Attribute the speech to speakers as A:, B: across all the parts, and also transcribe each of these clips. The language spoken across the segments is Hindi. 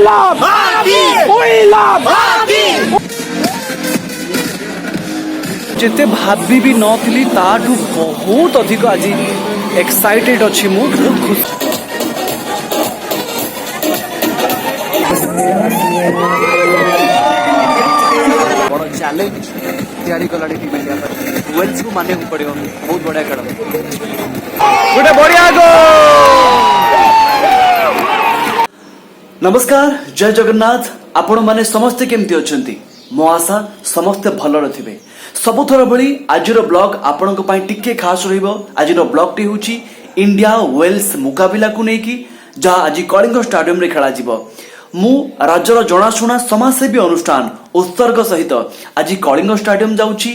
A: love we love जिते भाभी भी नथिली ताठू बहुत अधिक आज एक्साइटेड अच्छी मु बहुत खुश बड़ चैलेंज तैयारी कला टीम इंडिया वेल्स को माने पड़ो बहुत बढ़िया खेल गोटे बढ़िया गो। नमस्कार जय जगन्नाथ आपण माने समस्ते केमती अछंती मो आशा समस्ते भल थे सबुथर भली आज ब्लॉग आपण टिके खास रहिबो। आज ब्लॉग टी होची इंडिया वेल्स मुकाबिला को नेकी जहाँ आज कलिंग स्टाडियम रे खेला जिवो। मु राज्यर जनाशुना समाजसेवी अनुष्ठान उत्सर्ग सहित आज कलिंग स्टाडियम जाउची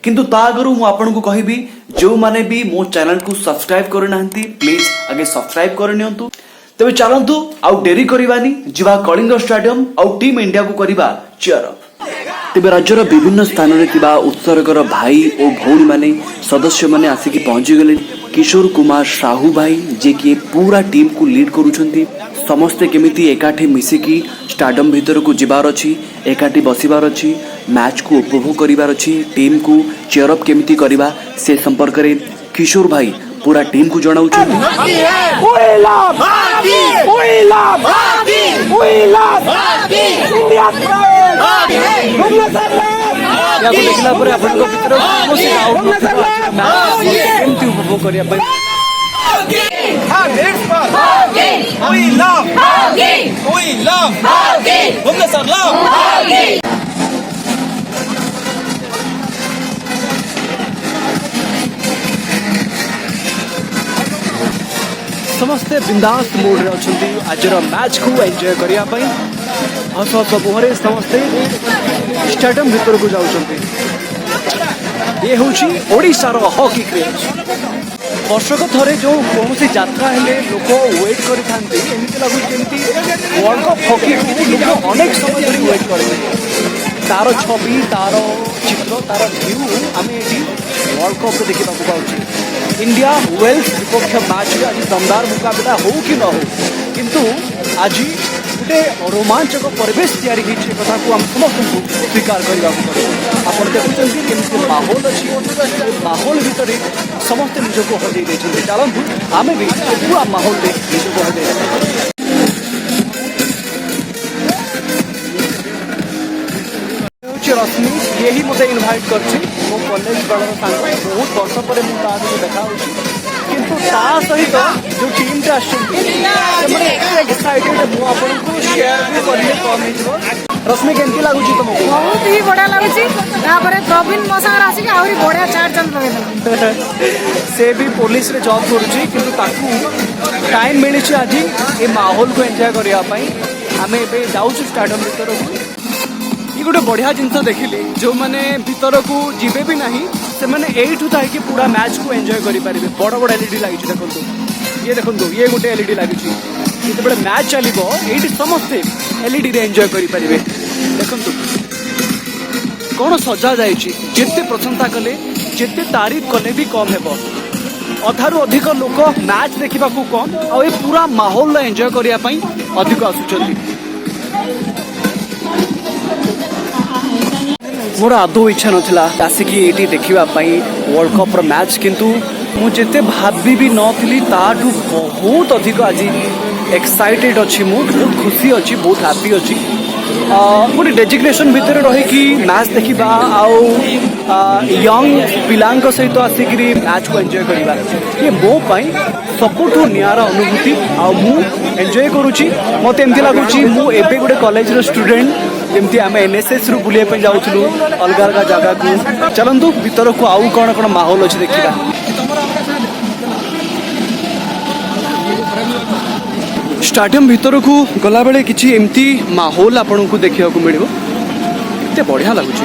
A: किंतु ता आगरु मु आपन को कहबी जो माने भी मो चैनल को सब्सक्राइब करि नाहंती प्लीज आगे सब्सक्राइब कर नियंतु। तबे चलंतु आउ डेरी करिवानी जिवा कलिंग स्टाडियम आउ टीम इंडिया को करिबा चीयर अप। तेबे राज्यर विभिन्न स्थान रे तिबा उत्सर्गर भाई और भौणी माने सदस्य माने आसिकी पहुंची गले। किशोर कुमार साहू भाई जे कि पूरा टीम को लीड करूछंती समस्ते केमिति एकाठी मिसिकी स्टाडियम भीतर को जिबार अछि एकाठी बसिबार अछि मैच को उपभोग करिबार अछि टीम को चीयर अप केमिति करिबा से संपर्क रे किशोर भाई पूरा टीम को जणाउछंती। या को देखला पर अपन को भीतर खुशी आउट केमिति उपभोग करिया भाई
B: We love Bhuvneswar love
A: समस्ते बिंदास मूड रे अछंती आजर मैच को एंजॉय करिया पई हस हस मुहरे समस्ते स्टेडियम भीतर को जाउछंती। ये होची ओडिसा रो हॉकी क्रेज वर्षक थरे जो कौन सी यात्रा हेले लोक वेट करि थांती एमिति लागु जेंती वर्ल्ड कप हॉकी लोक अनेक समय धरि वेट करते तार छवि तार चित्र तार व्यू आम ये वर्ल्ड कप देखा पाऊँ। इंडिया वेल्स विपक्ष मैच में आज दमदार मुकाबला हो कि न हो किंतु आज गोटे रोमांचक परिवेश तैयारी कथा को आम समस्त स्वीकार करने पड़े। आप देखुं माहौल अच्छी माहौल भितर समस्ते निजक हजई चलतु आम भी पूरा माहौल निजक हजई रश्मि यही मत इनभाइट कर मो कॉलेज बेलर सांग बहुत वर्ष पर मुझे देखा किंतु ता सहित जो टीम टे एक्साइटेड मुझे शेयर भी करेंगे कम रश्मि केमती लगुच तुमको
C: बहुत ही बढ़िया लगुच प्रवीण मो सागर आसिक आहरी बढ़िया चार चंद लगे
A: से भी पुलिस रे जॉब करुच्ची किंतु ताकू टाइम मिली आज ये माहौल को एंजॉय करने आम ए जाऊँ स्टाडियम भीतर को ये गोटे बढ़िया जिनस देखिली जो मैंने भीतर को जीवे भी नहीं से मैंने एठू थी पूरा मैच को एंजॉय करेंगे। बड़ बड़ एलईडी लगी देखो ये गोटे एलईडी लगी जो मैच चलो ये समस्ते एलईडी रे एंजॉय करेंगे। देखु कौन सजा जाते प्रशंसा कले जिते तारीफ कले भी कम है अधारू अधिक लोक मैच देखा कम आ पूरा माहौल एंजॉय करने अधिक आसुंच। मोर आदौ इच्छा नाला आसिकी ये देखापी वर्ल्ड कप मैच किंतु मुझे भाभी भी नथिली ताठू बहुत अधिक आज एक्साइटेड अच्छी बहुत खुशी अच्छी बहुत हैप्पी अच्छी गोटे डेजिग्नेशन भितर रही मैच देखा आउ यंग पिलांक सहित आसिक मैच को एंजॉय करवा ये मो सबुठू नियारा अनुभूति एंजॉय करुच्ची मत एमती लगुच मुझे गोटे कॉलेज स्टूडेंट जमती आम एनएसएस रु बुलाइपा जाऊँ अलग अलग जगह को चलतु भीतर को आउ कौन कौन माहौल अच्छे देखा। स्टाडियम भीतर को गला बेले किसी एमती माहौल आपन को देखा मिले एत बढ़िया लगुच।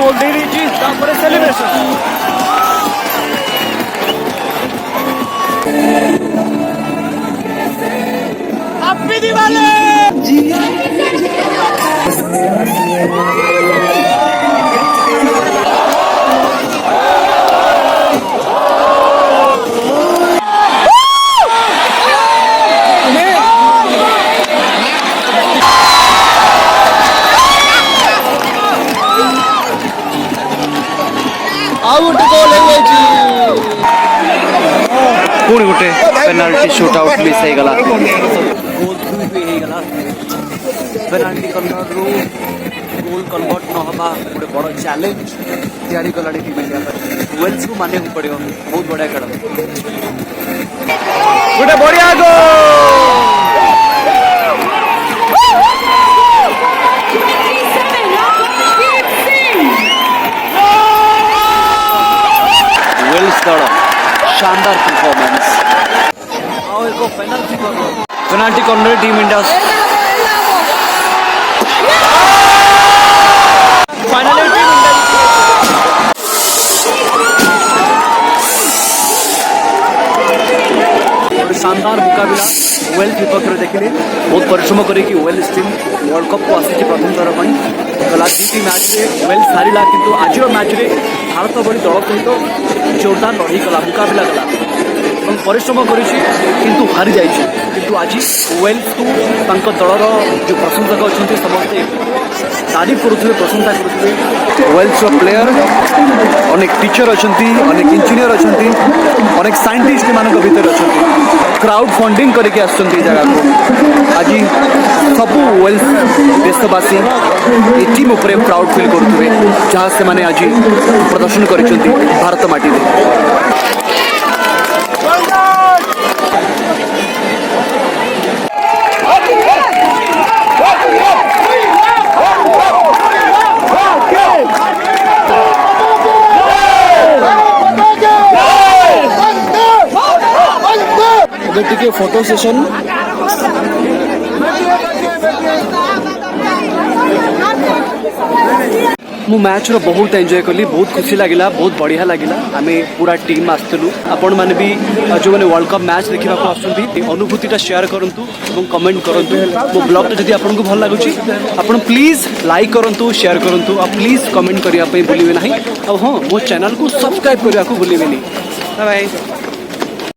A: गोल दे देछि तापर सेलिब्रेशन
B: हैप्पी दिवाली आउट गोल ହେଇଯାଇଛି
A: पुणी गोटे पेनाल्टी शूट आउट मिस हो गला गोल दुई हो गला पेनाल्टी कॉर्नर रू गोल कन्वर्ट न हबा गोटे बड़ चैलेंज तैयारी कलानी टीम इंडिया पर वेल्स को माने पड़ियो बहुत बढ़िया खेल गोटे बढ़िया गोल वेल्स दल शानदार परफॉर्मेंस और एक penalty corner team India finally team India शानदार मुकाबला वेल्स विपक्ष में देखिए बहुत परिश्रम करके वेल्स टीम वर्ल्ड कप को आसी प्रथम थर गला दुटी मैच में वेल्स हारिला किंतु आज मैच में भारत भली दल सहित जोरदार लड़ाई कला मुकाबला कला और परिश्रम किंतु हारी जाइए किंतु आज वेल्स को दलर जो प्रशंसक अच्छा समस्ते तारीफ करुवे प्रशंसा करुवे वेल्स प्लेयर अनेक टीचर अच्छा अनेक इंजीनियर अच्छा अनेक साइंटिस्ट मान भर अच्छा क्राउड फंडिंग करके आसुँच जगह को आज सबू वेल्स देशवासी ये टीम उपरे प्राउड फील करुवे जहाँ से माने आज प्रदर्शन कर भारत माटी में टिके फोटो सेशन मु मैच रो बहुत एंजॉय कली बहुत खुशी लगिला बहुत बढ़िया लगिला आम पूरा टीम आसलु आपण मैंने भी जो मैंने वर्ल्ड कप मैच देखा आसुँच अनुभूति शेयर करूँ कमेंट करूँ मो ब्लॉग जब आपको भल लगुच आप प्लीज लाइक करूँ शेयर करूँ और प्लीज कमेंट करने भूलिए ना और हाँ मो चैनल को सब्सक्राइब करने को भूलिए बाय बाय।